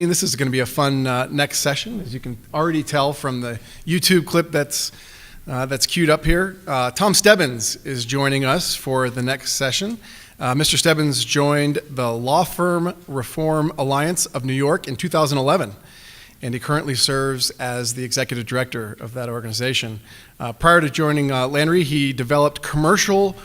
This is going to be a fun next session, as you can already tell from the YouTube clip that's queued up here. Tom Stebbins is joining us for the next session. Mr. Stebbins joined the Law Firm Reform Alliance of New York in 2011, and he currently serves as the executive director of that organization. Prior to joining Lanry, he developed commercial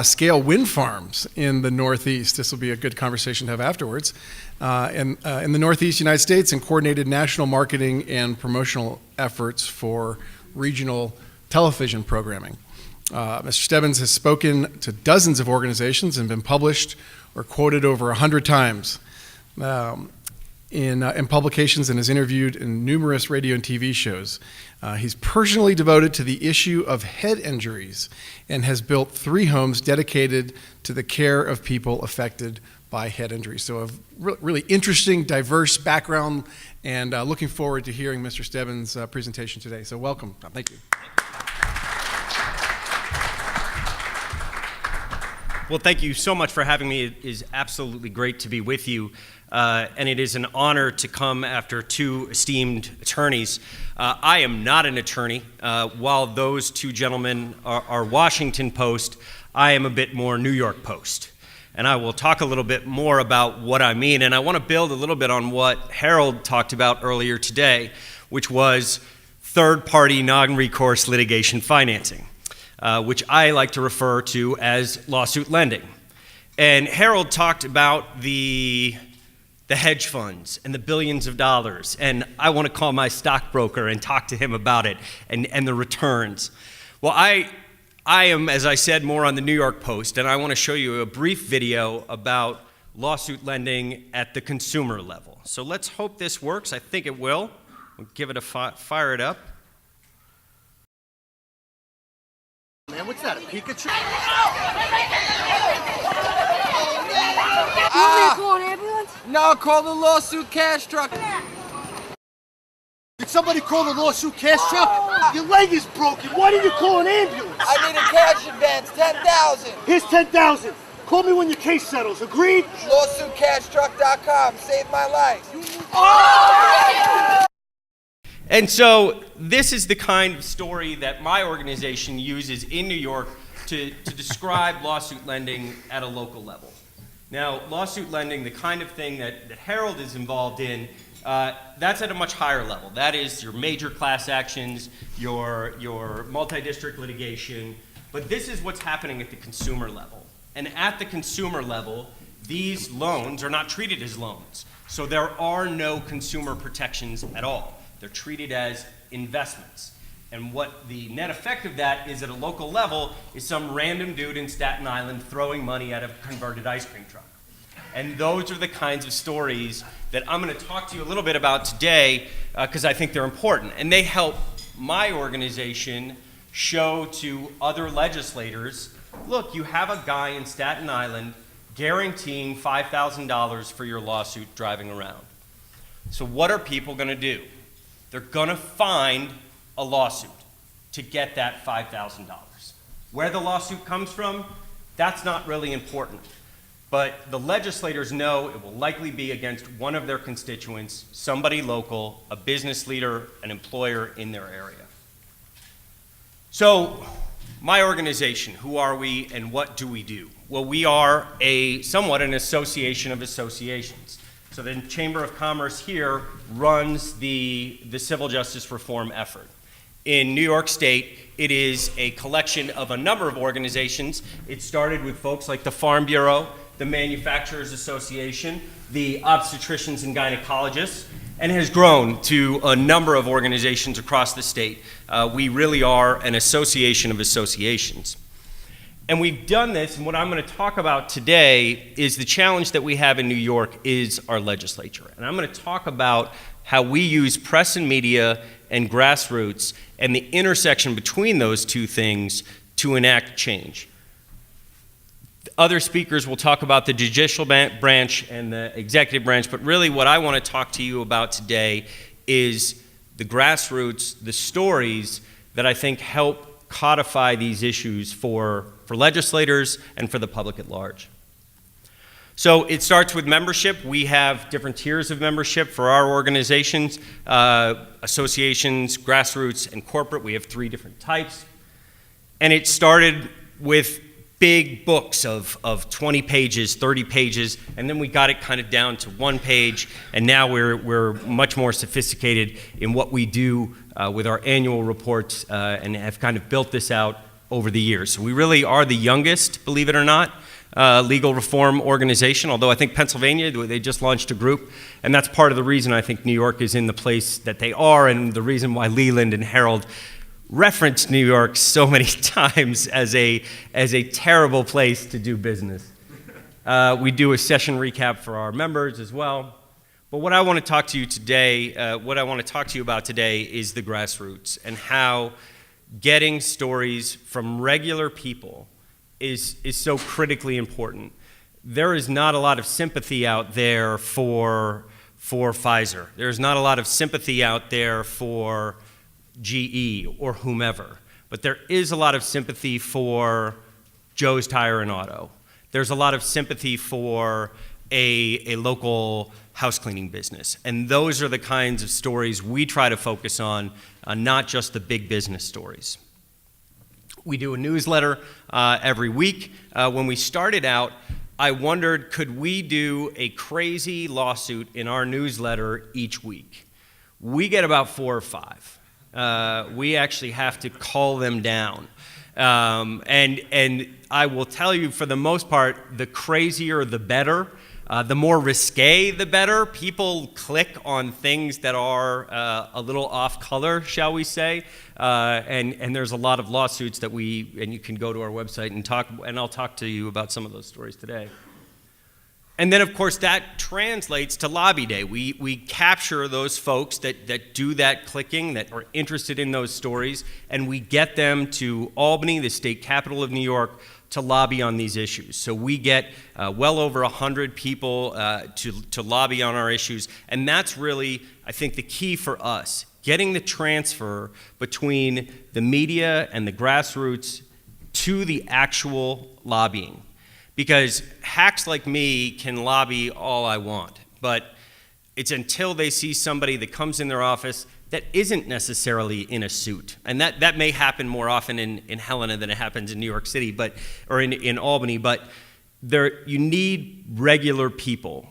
scale wind farms in the Northeast. This will be a good conversation to have afterwards. In the Northeast United States, and coordinated national marketing and promotional efforts for regional television programming. Mr. Stebbins has spoken to dozens of organizations and been published or quoted over 100 times in publications, and has interviewed in numerous radio and TV shows. He's personally devoted to the issue of head injuries and has built 3 homes dedicated to the care of people affected by head injuries. So a really interesting, diverse background, and looking forward to hearing Mr. Stebbins' presentation today. So welcome. Thank you. Well, thank you so much for having me. It is absolutely great to be with you. And it is an honor to come after 2 esteemed attorneys. I am not an attorney. While those 2 gentlemen are Washington Post, I am a bit more New York Post. And I will talk a little bit more about what I mean. And I want to build a little bit on what Harold talked about earlier today, which was third-party non-recourse litigation financing, which I like to refer to as lawsuit lending. And Harold talked about the hedge funds and the billions of dollars, and I want to call my stockbroker and talk to him about it and the returns. Well, I am, as I said, more on the New York Post, and I want to show you a brief video about lawsuit lending at the consumer level. So let's hope this works. I think it will. We'll give it a fire it up. Man, what's that, a Pikachu? You want me to call an ambulance? No, call the lawsuit cash truck. Did somebody call the lawsuit cash truck? Your leg is broken. Why didn't you call an ambulance? I need a cash advance, 10,000. Here's 10,000. Call me when your case settles. Agreed? LawsuitCashTruck.com saved my life. And so this is the kind of story that my organization uses in New York to describe lawsuit lending at a local level. Now, lawsuit lending, the kind of thing that Harold is involved in, that's at a much higher level. That is your major class actions, your multi-district litigation. But this is what's happening at the consumer level. And at the consumer level, these loans are not treated as loans. So there are no consumer protections at all. They're treated as investments. And what the net effect of that is at a local level is some random dude in Staten Island throwing money at a converted ice cream truck. And those are the kinds of stories that I'm going to talk to you a little bit about today because I think they're important. And they help my organization show to other legislators, look, you have a guy in Staten Island guaranteeing $5,000 for your lawsuit driving around. So what are people going to do? They're going to find a lawsuit to get that $5,000. Where the lawsuit comes from, that's not really important. But the legislators know it will likely be against one of their constituents, somebody local, a business leader, an employer in their area. So, my organization, who are we and what do we do? Well, we are somewhat an association of associations. So the Chamber of Commerce here runs the civil justice reform effort. In New York State, it is a collection of a number of organizations. It started with folks like the Farm Bureau, the Manufacturers Association, the obstetricians and gynecologists, and has grown to a number of organizations across the state. We really are an association of associations. And we've done this, and what I'm going to talk about today is the challenge that we have in New York is our legislature. And I'm going to talk about how we use press and media and grassroots and the intersection between those 2 things to enact change. Other speakers will talk about the judicial branch and the executive branch, but really what I want to talk to you about today is the grassroots, the stories that I think help codify these issues for legislators and for the public at large. So it starts with membership. We have different tiers of membership for our organizations, associations, grassroots, and corporate. We have 3 different types. And it started with big books of 20 pages, 30 pages, and then we got it kind of down to 1 page, and now we're much more sophisticated in what we do with our annual reports and have kind of built this out over the years. So we really are the youngest, believe it or not, legal reform organization, although I think Pennsylvania, they just launched a group, and that's part of the reason I think New York is in the place that they are, and the reason why Leland and Herald referenced New York so many times as a terrible place to do business. We do a session recap for our members as well. But what I want to talk to you today, about today is the grassroots and how getting stories from regular people is so critically important. There is not a lot of sympathy out there for Pfizer. There's not a lot of sympathy out there for GE or whomever, but there is a lot of sympathy for Joe's Tire and Auto. There's a lot of sympathy for a local house cleaning business, and those are the kinds of stories we try to focus on, not just the big business stories. We do a newsletter every week. When we started out, I wondered, could we do a crazy lawsuit in our newsletter each week? We get about 4 or 5. We actually have to call them down. And I will tell you, for the most part, the crazier the better. The more risque the better. People click on things that are a little off color, shall we say. And there's a lot of lawsuits that and you can go to our website and I'll talk to you about some of those stories today. And then, of course, that translates to Lobby Day. We capture those folks that do that clicking, that are interested in those stories, and we get them to Albany, the state capital of New York, to lobby on these issues. So we get well over 100 people to lobby on our issues, and that's really, I think, the key for us, getting the transfer between the media and the grassroots to the actual lobbying. Because hacks like me can lobby all I want, but it's until they see somebody that comes in their office that isn't necessarily in a suit. And that may happen more often in Helena than it happens in New York City, or in Albany, but you need regular people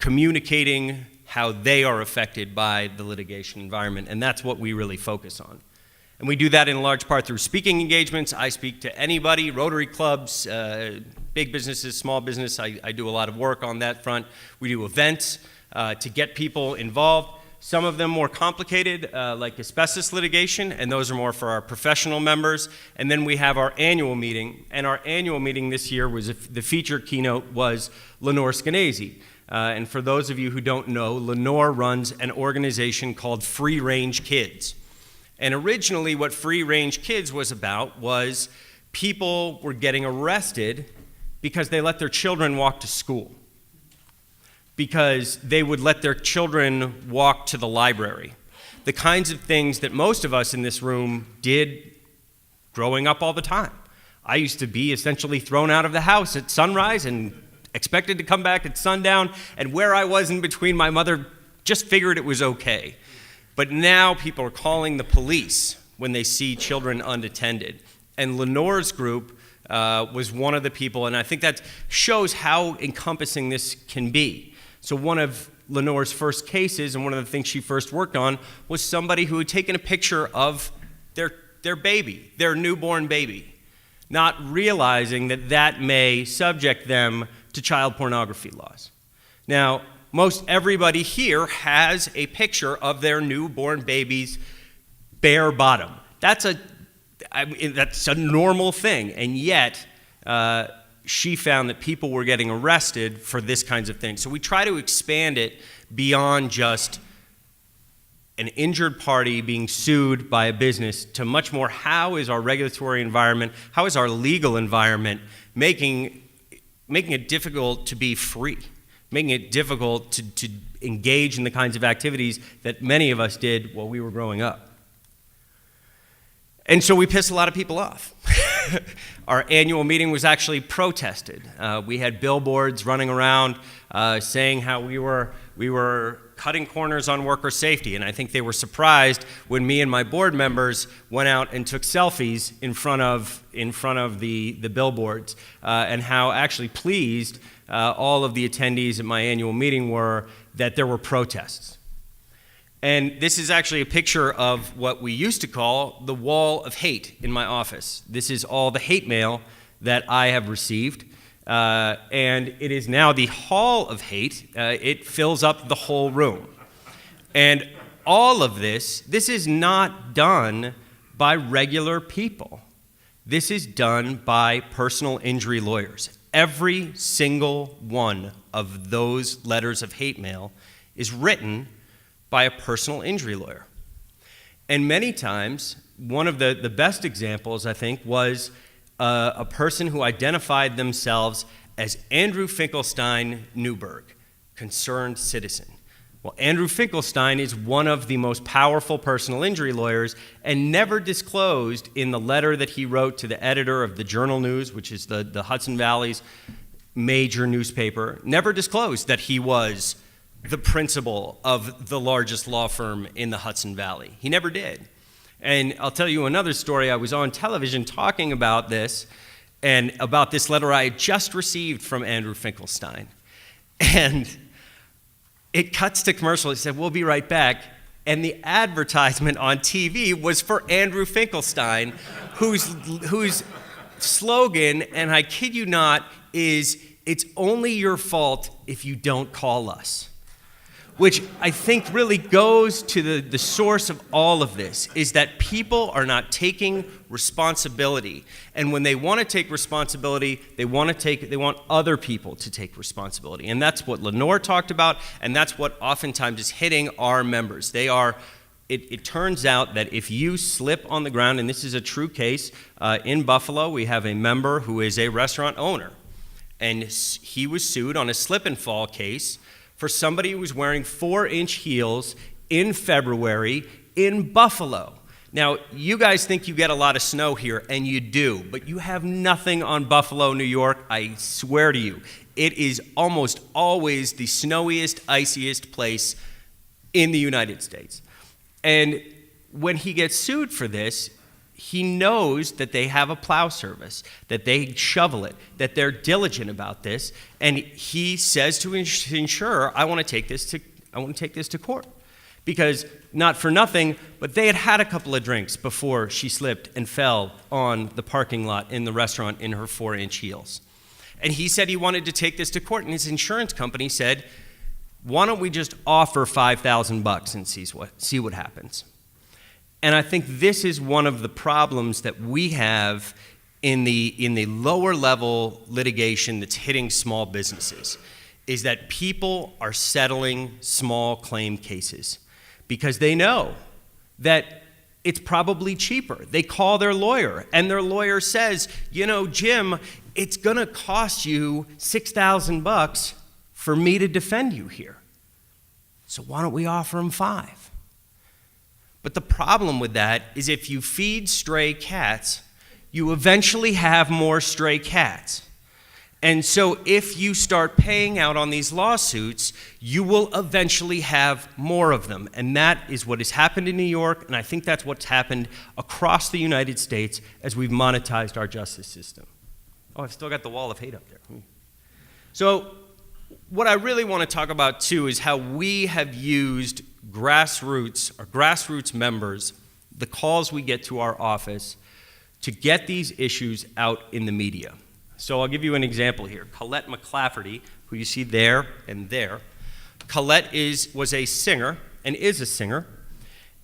communicating how they are affected by the litigation environment, and that's what we really focus on. And we do that in large part through speaking engagements. I speak to anybody, Rotary clubs, big businesses, small business. I do a lot of work on that front. We do events to get people involved. Some of them more complicated, like asbestos litigation, and those are more for our professional members. And then we have our annual meeting, and our annual meeting this year the feature keynote was Lenore Skenazy. And for those of you who don't know, Lenore runs an organization called Free Range Kids. And originally what Free Range Kids was about was people were getting arrested because they let their children walk to school, because they would let their children walk to the library. The kinds of things that most of us in this room did growing up all the time. I used to be essentially thrown out of the house at sunrise and expected to come back at sundown, and where I was in between, my mother just figured it was okay. But now people are calling the police when they see children unattended. And Lenore's group was one of the people, and I think that shows how encompassing this can be. So one of Lenore's first cases, and one of the things she first worked on, was somebody who had taken a picture of their baby, their newborn baby, not realizing that may subject them to child pornography laws. Now, most everybody here has a picture of their newborn baby's bare bottom. That's a normal thing, and yet she found that people were getting arrested for this kinds of things. So we try to expand it beyond just an injured party being sued by a business to much more, how is our regulatory environment, how is our legal environment making it difficult to be free, making it difficult to engage in the kinds of activities that many of us did while we were growing up. And so we piss a lot of people off. our annual meeting was actually protested. We had billboards running around saying how we were cutting corners on worker safety, and I think they were surprised when me and my board members went out and took selfies in front of the billboards, and how actually pleased all of the attendees at my annual meeting were that there were protests. And this is actually a picture of what we used to call the wall of hate in my office. This is all the hate mail that I have received. And it is now the hall of hate. It fills up the whole room. And all of this is not done by regular people. This is done by personal injury lawyers. Every single one of those letters of hate mail is written by a personal injury lawyer. And many times, one of the best examples, I think, was a person who identified themselves as Andrew Finkelstein Newberg, concerned citizen. Well, Andrew Finkelstein is one of the most powerful personal injury lawyers and never disclosed in the letter that he wrote to the editor of the Journal News, which is the Hudson Valley's major newspaper, never disclosed that he was the principal of the largest law firm in the Hudson Valley. He never did. And I'll tell you another story. I was on television talking about this and about this letter I had just received from Andrew Finkelstein. And it cuts to commercial. He said, "We'll be right back." And the advertisement on TV was for Andrew Finkelstein, whose slogan, and I kid you not, is, "It's only your fault if you don't call us." Which I think really goes to the source of all of this, is that people are not taking responsibility. And when they want to take responsibility, they want other people to take responsibility. And that's what Lenore talked about, and that's what oftentimes is hitting our members. It turns out that if you slip on the ground, and this is a true case, in Buffalo, we have a member who is a restaurant owner, and he was sued on a slip and fall case for somebody who was wearing 4-inch heels in February in Buffalo. Now, you guys think you get a lot of snow here, and you do, but you have nothing on Buffalo, New York, I swear to you. It is almost always the snowiest, iciest place in the United States. And when he gets sued for this, he knows that they have a plow service, that they shovel it, that they're diligent about this, and he says to his insurer, I want to take this to court. Because, not for nothing, but they had had a couple of drinks before she slipped and fell on the parking lot in the restaurant in her 4-inch heels. And he said he wanted to take this to court, and his insurance company said, why don't we just offer $5,000 and see what happens? And I think this is one of the problems that we have in the lower level litigation that's hitting small businesses, is that people are settling small claim cases because they know that it's probably cheaper. They call their lawyer, and their lawyer says, Jim, it's gonna cost you $6,000 for me to defend you here. So why don't we offer him $5,000? But the problem with that is if you feed stray cats, you eventually have more stray cats. And so if you start paying out on these lawsuits, you will eventually have more of them. And that is what has happened in New York, and I think that's what's happened across the United States as we've monetized our justice system. Oh, I've still got the wall of hate up there. So what I really want to talk about, too, is how we have used grassroots members, the calls we get to our office, to get these issues out in the media. So I'll give you an example here. Colette McClafferty, who you see there and there. Colette was a singer and is a singer,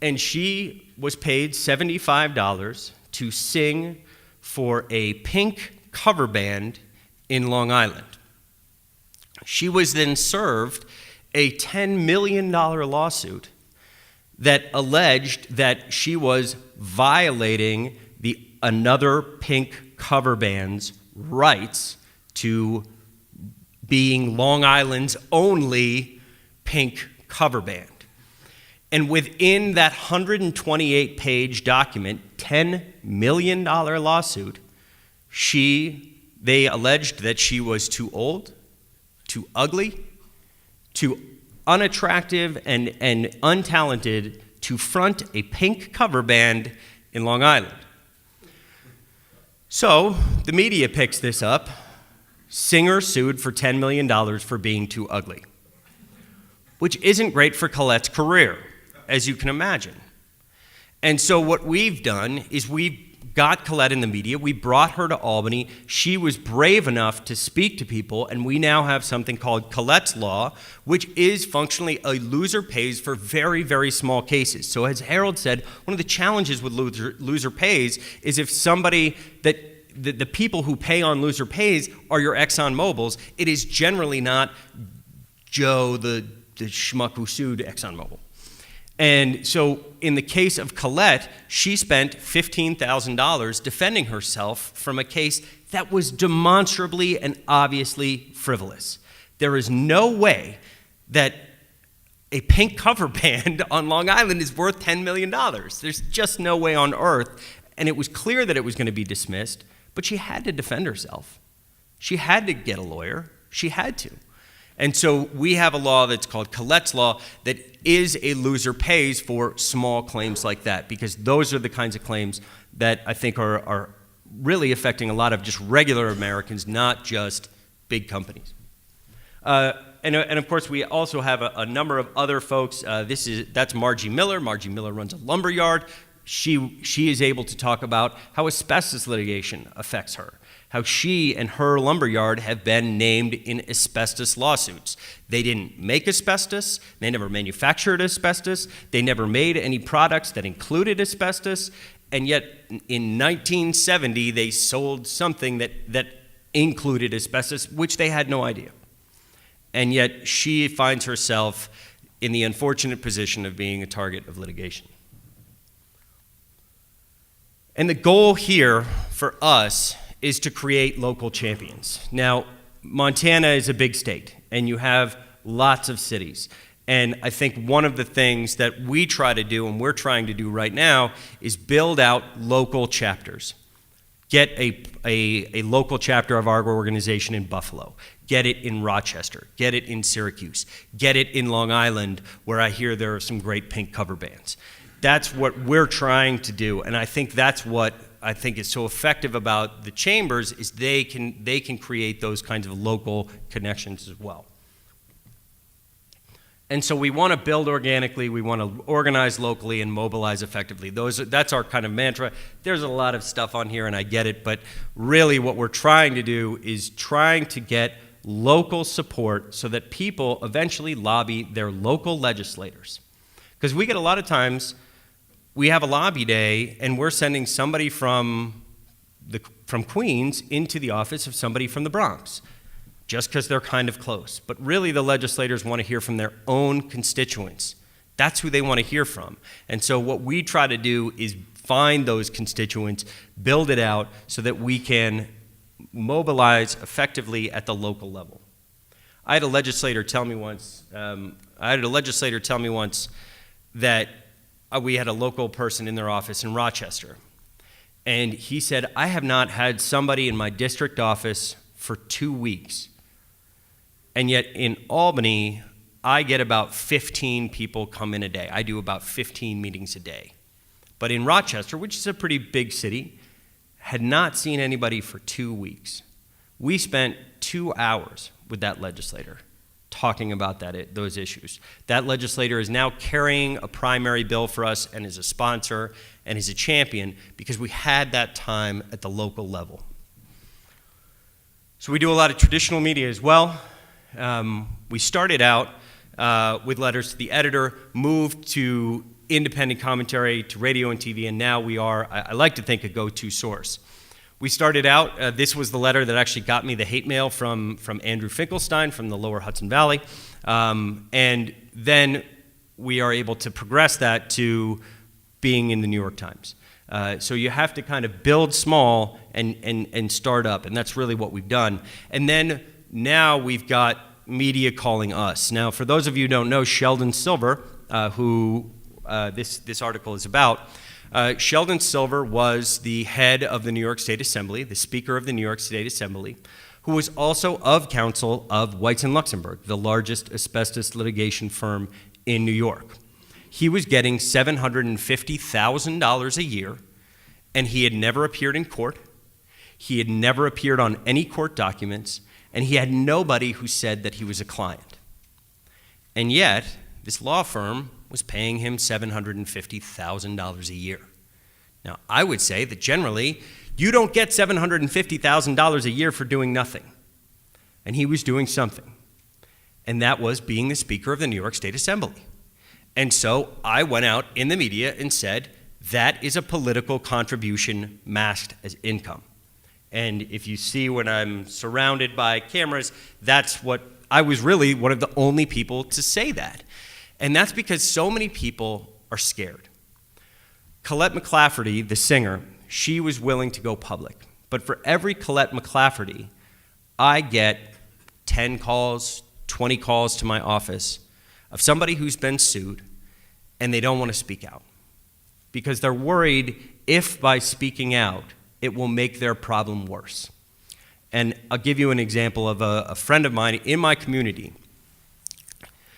and she was paid $75 to sing for a Pink cover band in Long Island. She was then served a $10 million lawsuit that alleged that she was violating another Pink cover band's rights to being Long Island's only Pink cover band. And within that 128-page document, $10 million lawsuit, They alleged that she was too old, too ugly, too unattractive and untalented to front a pink cover band in Long Island. So the media picks this up. Singer sued for $10 million for being too ugly, which isn't great for Colette's career, as you can imagine. And so what we've done is we've got Colette in the media. We brought her to Albany. She was brave enough to speak to people, and we now have something called Colette's Law, which is functionally a loser pays for very, very small cases. So as Harold said, one of the challenges with loser pays is if somebody that the people who pay on loser pays are your Exxon Mobils, it is generally not Joe, the schmuck who sued Exxon Mobil. And so in the case of Colette, she spent $15,000 defending herself from a case that was demonstrably and obviously frivolous. There is no way that a pink cover band on Long Island is worth $10 million. There's just no way on earth. And it was clear that it was going to be dismissed, but she had to defend herself. She had to get a lawyer. She had to. And so we have a law that's called Colette's Law that is a loser pays for small claims like that, because those are the kinds of claims that I think are really affecting a lot of just regular Americans, not just big companies. And of course, we also have a number of other folks. That's Margie Miller. Margie Miller runs a lumber yard. She is able to talk about how asbestos litigation affects her, how she and her lumberyard have been named in asbestos lawsuits. They didn't make asbestos, they never manufactured asbestos, they never made any products that included asbestos, and yet in 1970 they sold something that included asbestos, which they had no idea. And yet she finds herself in the unfortunate position of being a target of litigation. And the goal here for us is to create local champions. Now, Montana is a big state, and you have lots of cities. And I think one of the things that we try to do, and we're trying to do right now, is build out local chapters. Get a local chapter of our organization in Buffalo. Get it in Rochester. Get it in Syracuse. Get it in Long Island, where I hear there are some great pink cover bands. That's what we're trying to do, and I think that's what I think is so effective about the chambers is they can create those kinds of local connections as well. And so we want to build organically, we want to organize locally and mobilize effectively. That's our kind of mantra. There's a lot of stuff on here and I get it, but really what we're trying to do is trying to get local support so that people eventually lobby their local legislators. Because we get a lot of times, we have a lobby day and we're sending somebody from Queens into the office of somebody from the Bronx, just because they're kind of close. But really the legislators want to hear from their own constituents. That's who they want to hear from. And so what we try to do is find those constituents, build it out so that we can mobilize effectively at the local level. I had a legislator tell me once that we had a local person in their office in Rochester. And he said, I have not had somebody in my district office for 2 weeks. And yet in Albany, I get about 15 people come in a day. I do about 15 meetings a day. But in Rochester, which is a pretty big city, had not seen anybody for 2 weeks. We spent 2 hours with that legislator talking about those issues. That legislator is now carrying a primary bill for us and is a sponsor and is a champion because we had that time at the local level. So we do a lot of traditional media as well. We started out with letters to the editor, moved to independent commentary, to radio and TV, and now we are, I like to think, a go-to source. We started out, this was the letter that actually got me the hate mail from Andrew Finkelstein from the Lower Hudson Valley. And then we are able to progress that to being in the New York Times. So you have to kind of build small and start up, and that's really what we've done. And then now we've got media calling us. Now, for those of you who don't know, Sheldon Silver, who this article is about, Sheldon Silver was the head of the New York State Assembly, the Speaker of the New York State Assembly, who was also of counsel of Weitz and Luxembourg, the largest asbestos litigation firm in New York. He was getting $750,000 a year, and he had never appeared in court. He had never appeared on any court documents, and he had nobody who said that he was a client. And yet, this law firm was paying him $750,000 a year. Now, I would say that generally, you don't get $750,000 a year for doing nothing. And he was doing something. And that was being the Speaker of the New York State Assembly. And so I went out in the media and said, that is a political contribution masked as income. And if you see when I'm surrounded by cameras, that's what I was really one of the only people to say that. And that's because so many people are scared. Colette McClafferty, the singer, she was willing to go public. But for every Colette McClafferty, I get 10 calls, 20 calls to my office of somebody who's been sued and they don't want to speak out because they're worried if by speaking out it will make their problem worse. And I'll give you an example of a friend of mine in my community.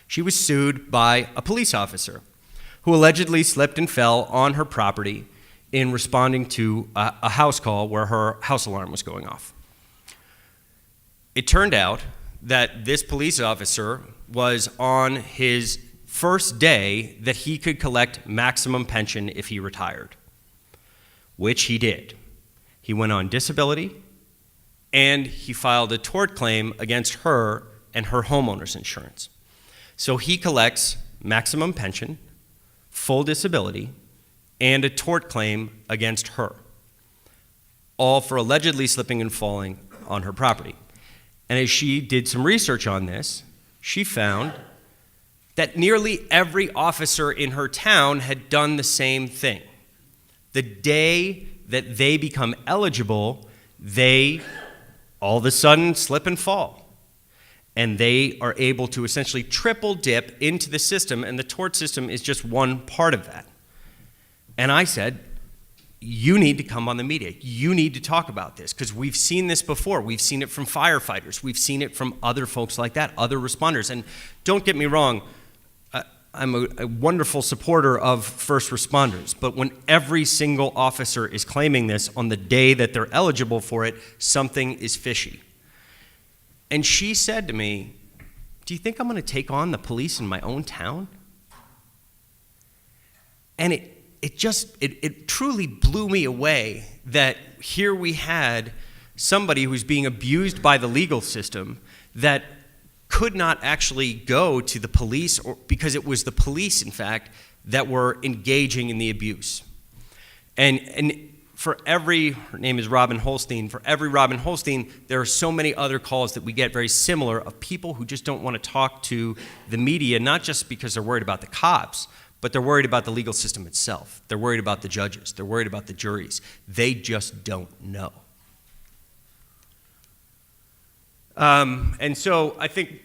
She was sued by a police officer who allegedly slipped and fell on her property in responding to a house call where her house alarm was going off. It turned out that this police officer was on his first day that he could collect maximum pension if he retired, which he did. He went on disability, and he filed a tort claim against her and her homeowner's insurance. So he collects maximum pension, full disability, and a tort claim against her, all for allegedly slipping and falling on her property. And as she did some research on this, she found that nearly every officer in her town had done the same thing. The day that they become eligible, they all of a sudden slip and fall. And they are able to essentially triple dip into the system, and the tort system is just one part of that. And I said, you need to come on the media. You need to talk about this, because we've seen this before. We've seen it from firefighters. We've seen it from other folks like that, other responders. And don't get me wrong, I'm a wonderful supporter of first responders, but when every single officer is claiming this on the day that they're eligible for it, something is fishy. And she said to me, do you think I'm going to take on the police in my own town? And it truly blew me away that here we had somebody who's being abused by the legal system that could not actually go to the police, or because it was the police, in fact, that were engaging in the abuse. And for every, her name is Robin Holstein, for every Robin Holstein, there are so many other calls that we get very similar of people who just don't want to talk to the media, not just because they're worried about the cops, but they're worried about the legal system itself. They're worried about the judges. They're worried about the juries. They just don't know. And so I think,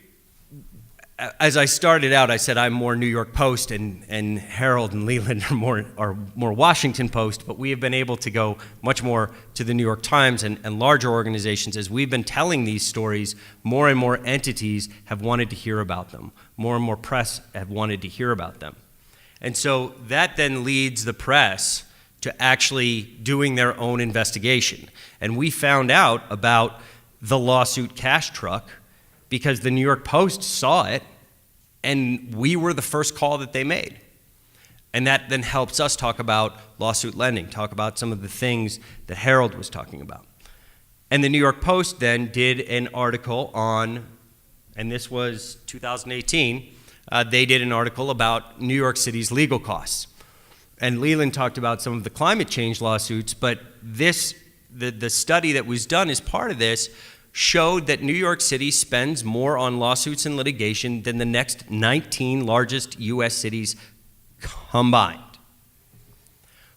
as I started out, I said I'm more New York Post, and Herald and Leland are more Washington Post, but we have been able to go much more to the New York Times and larger organizations. As we've been telling these stories, more and more entities have wanted to hear about them. More and more press have wanted to hear about them. And so that then leads the press to actually doing their own investigation. And we found out about the lawsuit cash truck because the New York Post saw it, and we were the first call that they made. And that then helps us talk about lawsuit lending, talk about some of the things that Herald was talking about. And the New York Post then did an article on, and this was 2018, they did an article about New York City's legal costs. And Leland talked about some of the climate change lawsuits, but the study that was done as part of this showed that New York City spends more on lawsuits and litigation than the next 19 largest U.S. cities combined.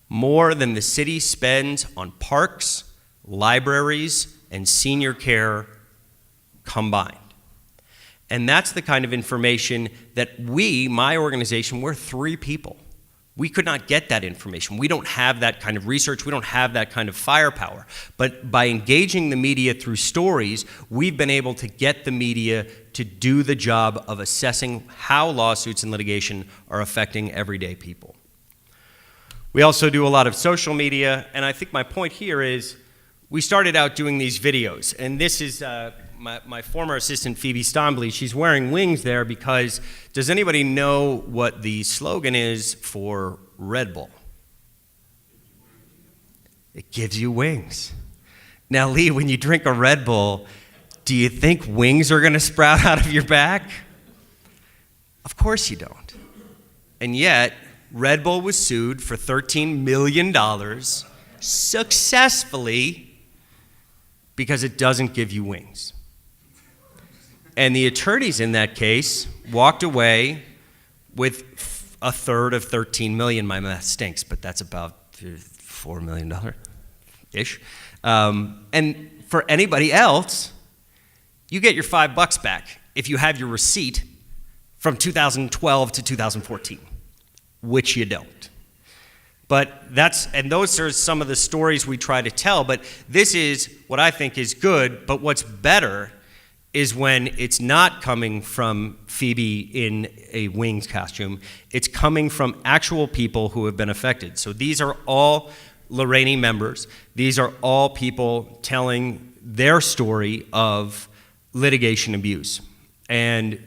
More than the city spends on parks, libraries, and senior care combined. And that's the kind of information that we, my organization, we're 3 people. We could not get that information. We don't have that kind of research. We don't have that kind of firepower. But by engaging the media through stories, we've been able to get the media to do the job of assessing how lawsuits and litigation are affecting everyday people. We also do a lot of social media, and I think my point here is we started out doing these videos, and this is my former assistant, Phoebe Stombley. She's wearing wings there because does anybody know what the slogan is for Red Bull? It gives you wings. Now, Lee, when you drink a Red Bull, do you think wings are going to sprout out of your back? Of course you don't. And yet, Red Bull was sued for $13 million successfully because it doesn't give you wings. And the attorneys in that case walked away with a third of $13 million. My math stinks, but that's about $4 million-ish. And for anybody else, you get your $5 back if you have your receipt from 2012 to 2014, which you don't. But those are some of the stories we try to tell, but this is what I think is good, but what's better is when it's not coming from Phoebe in a wings costume, it's coming from actual people who have been affected. So these are all Lorraine members. These are all people telling their story of litigation abuse. And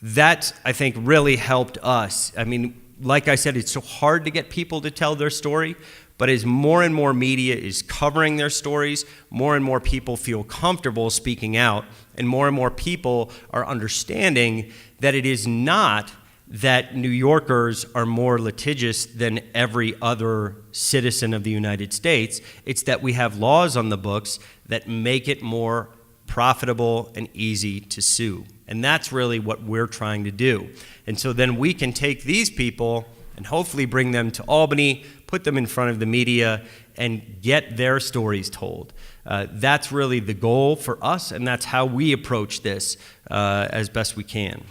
that, I think, really helped us. I mean, like I said, it's so hard to get people to tell their story, but as more and more media is covering their stories, more and more people feel comfortable speaking out, and more people are understanding that it is not that New Yorkers are more litigious than every other citizen of the United States. It's that we have laws on the books that make it more profitable and easy to sue. And that's really what we're trying to do. And so then we can take these people and hopefully bring them to Albany, put them in front of the media, and get their stories told. That's really the goal for us, and that's how we approach this as best we can.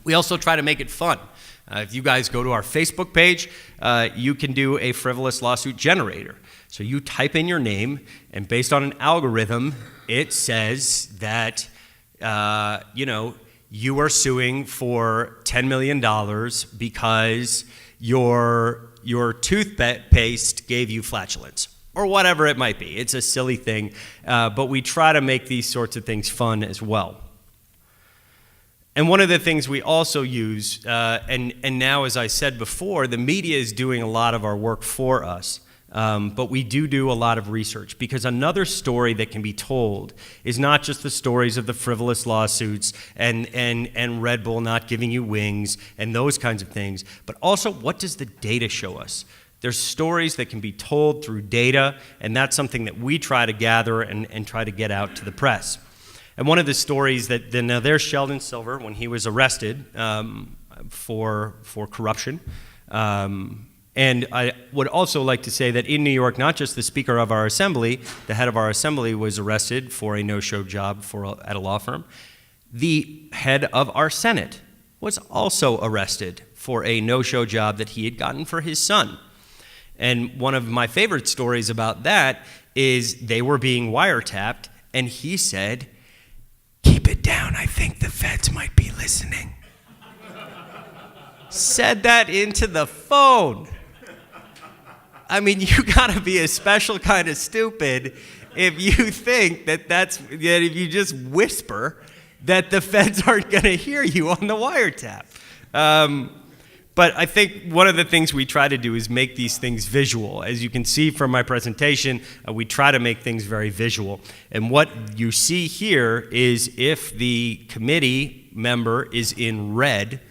We also try to make it fun. If you guys go to our Facebook page, you can do a frivolous lawsuit generator. So you type in your name, and based on an algorithm, it says that you are suing for $10 million because your toothpaste gave you flatulence, or whatever it might be. It's a silly thing, but we try to make these sorts of things fun as well. And one of the things we also use, and now, as I said before, the media is doing a lot of our work for us. But we do a lot of research, because another story that can be told is not just the stories of the frivolous lawsuits and Red Bull not giving you wings and those kinds of things, but also what does the data show us? There's stories that can be told through data, and that's something that we try to gather and try to get out to the press. And one of the stories now there's Sheldon Silver when he was arrested for corruption. And I would also like to say that in New York, not just the Speaker of our Assembly, the head of our Assembly was arrested for a no-show job at a law firm. The head of our Senate was also arrested for a no-show job that he had gotten for his son. And one of my favorite stories about that is they were being wiretapped, and he said, "Keep it down, I think the feds might be listening." Said that into the phone. I mean, you gotta be a special kind of stupid if you think that if you just whisper that the feds aren't gonna hear you on the wiretap. But I think one of the things we try to do is make these things visual. As you can see from my presentation, we try to make things very visual. And what you see here is if the committee member is in red,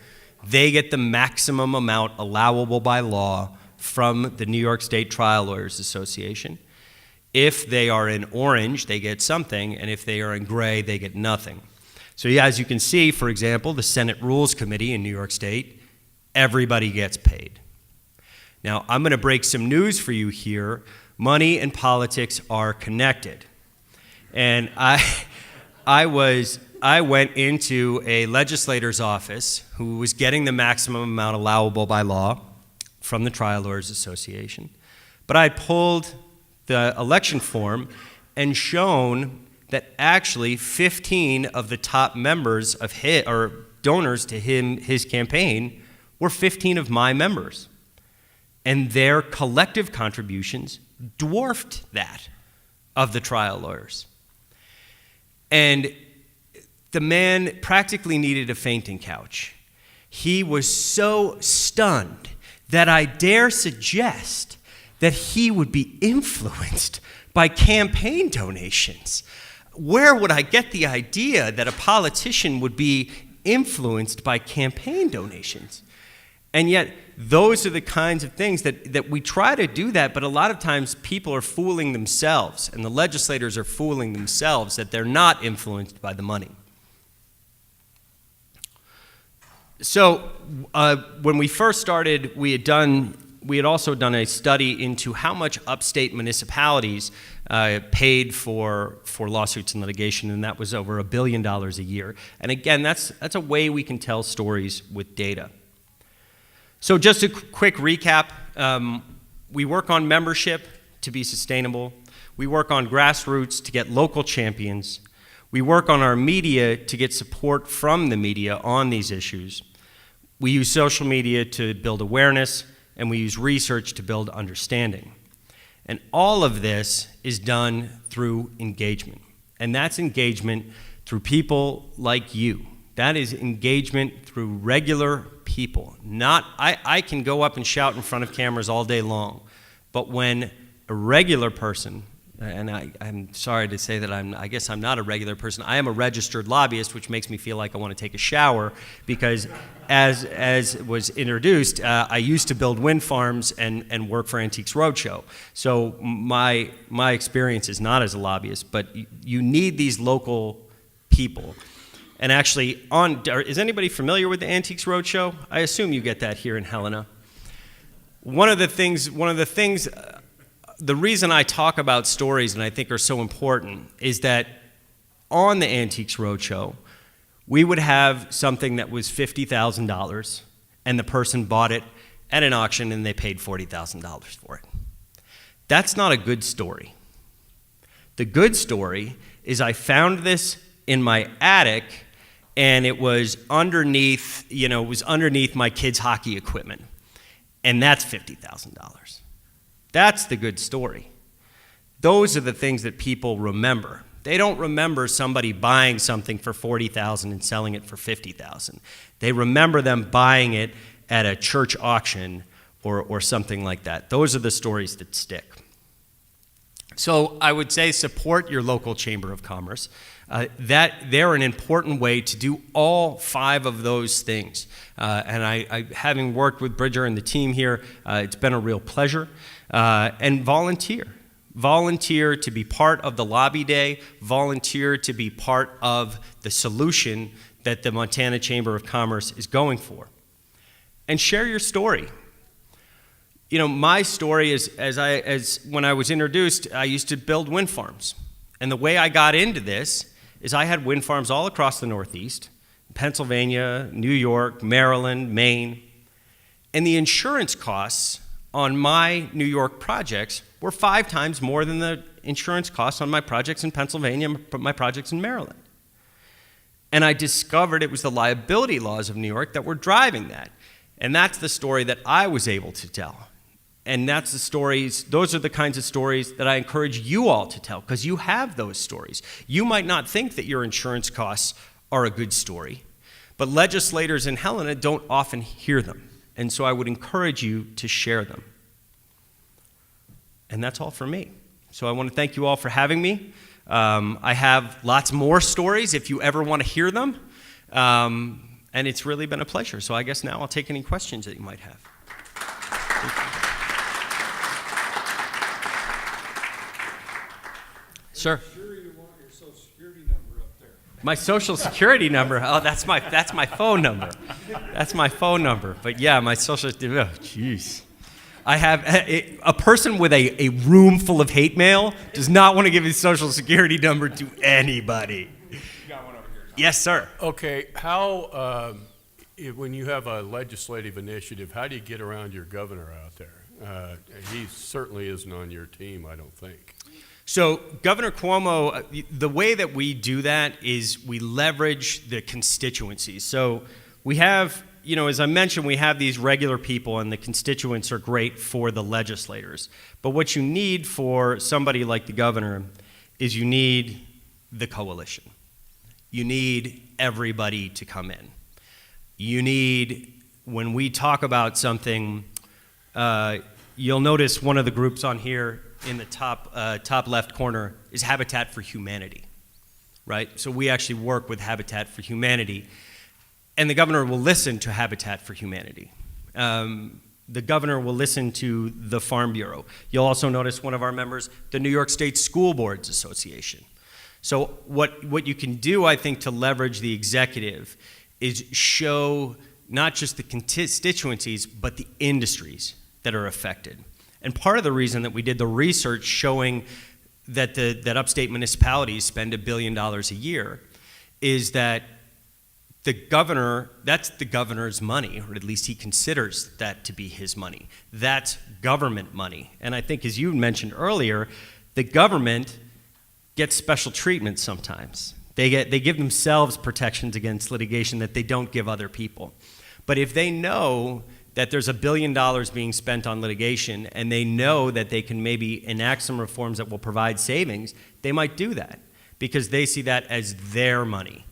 they get the maximum amount allowable by law from the New York State Trial Lawyers Association. If they are in orange, they get something, and if they are in gray, they get nothing. So yeah, as you can see, for example, the Senate Rules Committee in New York State, everybody gets paid. Now, I'm going to break some news for you here. Money and politics are connected. And I was I went into a legislator's office who was getting the maximum amount allowable by law from the Trial Lawyers Association. But I pulled the election form and shown that actually 15 of the top members of or donors to his campaign were 15 of my members. And their collective contributions dwarfed that of the trial lawyers. And the man practically needed a fainting couch. He was so stunned that I dare suggest that he would be influenced by campaign donations. Where would I get the idea that a politician would be influenced by campaign donations? And yet, those are the kinds of things that we try to do that, but a lot of times people are fooling themselves, and the legislators are fooling themselves that they're not influenced by the money. So when we first started, we had also done a study into how much upstate municipalities paid for lawsuits and litigation, and that was over $1 billion a year. And again, that's a way we can tell stories with data. So just a quick recap, we work on membership to be sustainable. We work on grassroots to get local champions. We work on our media to get support from the media on these issues. We use social media to build awareness, and we use research to build understanding. And all of this is done through engagement. And that's engagement through people like you. That is engagement through regular people. I can go up and shout in front of cameras all day long, but when a regular person, and I'm sorry to say that I guess I'm not a regular person, I am a registered lobbyist, which makes me feel like I want to take a shower, because as was introduced, I used to build wind farms and work for Antiques Roadshow. So my experience is not as a lobbyist, but you need these local people. And actually, is anybody familiar with the Antiques Roadshow? I assume you get that here in Helena. The reason I talk about stories and I think are so important is that on the Antiques Roadshow, we would have something that was $50,000 and the person bought it at an auction and they paid $40,000 for it. That's not a good story. The good story is I found this in my attic and it was underneath my kids' hockey equipment. And that's $50,000. That's the good story. Those are the things that people remember. They don't remember somebody buying something for $40,000 and selling it for $50,000. They remember them buying it at a church auction or something like that. Those are the stories that stick. So I would say support your local Chamber of Commerce. They're an important way to do all 5 of those things. And I having worked with Bridger and the team here, it's been a real pleasure. And volunteer. Volunteer to be part of the lobby day. Volunteer to be part of the solution that the Montana Chamber of Commerce is going for. And share your story. You know, my story is, as when I was introduced, I used to build wind farms. And the way I got into this is I had wind farms all across the Northeast, Pennsylvania, New York, Maryland, Maine. And the insurance costs on my New York projects were 5 times more than the insurance costs on my projects in Pennsylvania, my projects in Maryland. And I discovered it was the liability laws of New York that were driving that. And that's the story that I was able to tell. And that's the stories, those are the kinds of stories that I encourage you all to tell, because you have those stories. You might not think that your insurance costs are a good story, but legislators in Helena don't often hear them. And so I would encourage you to share them. And that's all for me. So I want to thank you all for having me. I have lots more stories if you ever want to hear them. And it's really been a pleasure. So I guess now I'll take any questions that you might have. Sir. Sure you want your social security number up there. My social security number. Oh, that's my phone number. That's my phone number. But yeah, my social. Oh, jeez. I have a person with a room full of hate mail does not want to give his social security number to anybody. You got one over here, Yes, sir. Okay, when you have a legislative initiative, how do you get around your governor out there? He certainly isn't on your team, I don't think. So Governor Cuomo, the way that we do that is we leverage the constituencies. So we have, as I mentioned, we have these regular people, and the constituents are great for the legislators. But what you need for somebody like the governor is you need the coalition. You need everybody to come in. You need, when we talk about something, you'll notice one of the groups on here in the top left corner is Habitat for Humanity, right? So we actually work with Habitat for Humanity, and the governor will listen to Habitat for Humanity. The governor will listen to the Farm Bureau. You'll also notice one of our members, the New York State School Boards Association. So what you can do, I think, to leverage the executive is show not just the constituencies, but the industries that are affected. And part of the reason that we did the research showing that upstate municipalities spend $1 billion a year is that the governor, that's the governor's money, or at least he considers that to be his money. That's government money. And I think, as you mentioned earlier, the government gets special treatment sometimes. They give themselves protections against litigation that they don't give other people. But if they know that there's $1 billion being spent on litigation, and they know that they can maybe enact some reforms that will provide savings, they might do that because they see that as their money.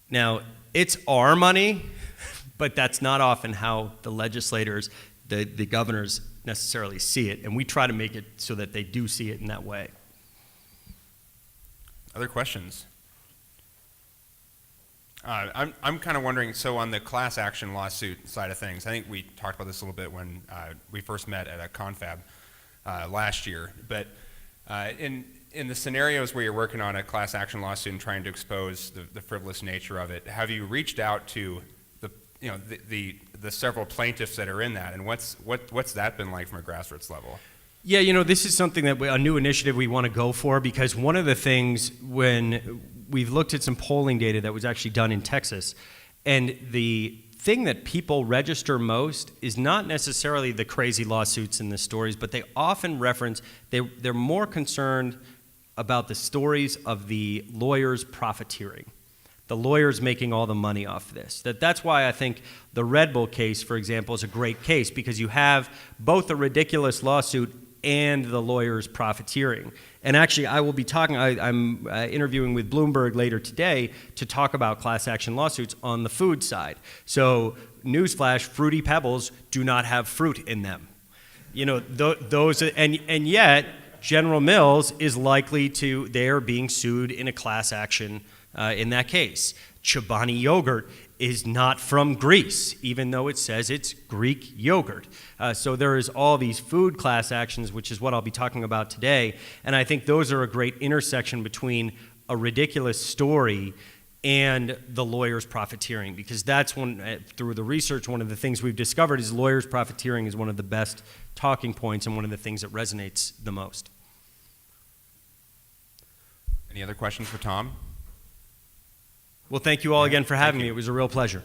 Now, it's our money, but that's not often how the legislators, the governors necessarily see it, and we try to make it so that they do see it in that way. Other questions? I'm kind of wondering, so on the class action lawsuit side of things, I think we talked about this a little bit when we first met at a confab last year, but in the scenarios where you're working on a class action lawsuit and trying to expose the frivolous nature of it, have you reached out to the several plaintiffs that are in that, and what's that been like from a grassroots level? Yeah, this is something that a new initiative we want to go for, because one of the things when we've looked at some polling data that was actually done in Texas, and the thing that people register most is not necessarily the crazy lawsuits and the stories, but they often reference, they're more concerned about the stories of the lawyers profiteering, the lawyers making all the money off this. That's why I think the Red Bull case, for example, is a great case, because you have both a ridiculous lawsuit and the lawyers profiteering. And actually, I will be talking, I'm interviewing with Bloomberg later today to talk about class action lawsuits on the food side. So, newsflash, Fruity Pebbles do not have fruit in them. Those, and yet, General Mills is likely to, they're being sued in a class action in that case. Chobani yogurt is not from Greece, even though it says it's Greek yogurt. So there is all these food class actions, which is what I'll be talking about today. And I think those are a great intersection between a ridiculous story and the lawyers profiteering, because that's through the research, one of the things we've discovered is lawyers profiteering is one of the best talking points and one of the things that resonates the most. Any other questions for Tom? Well, thank you all again for having me. It was a real pleasure.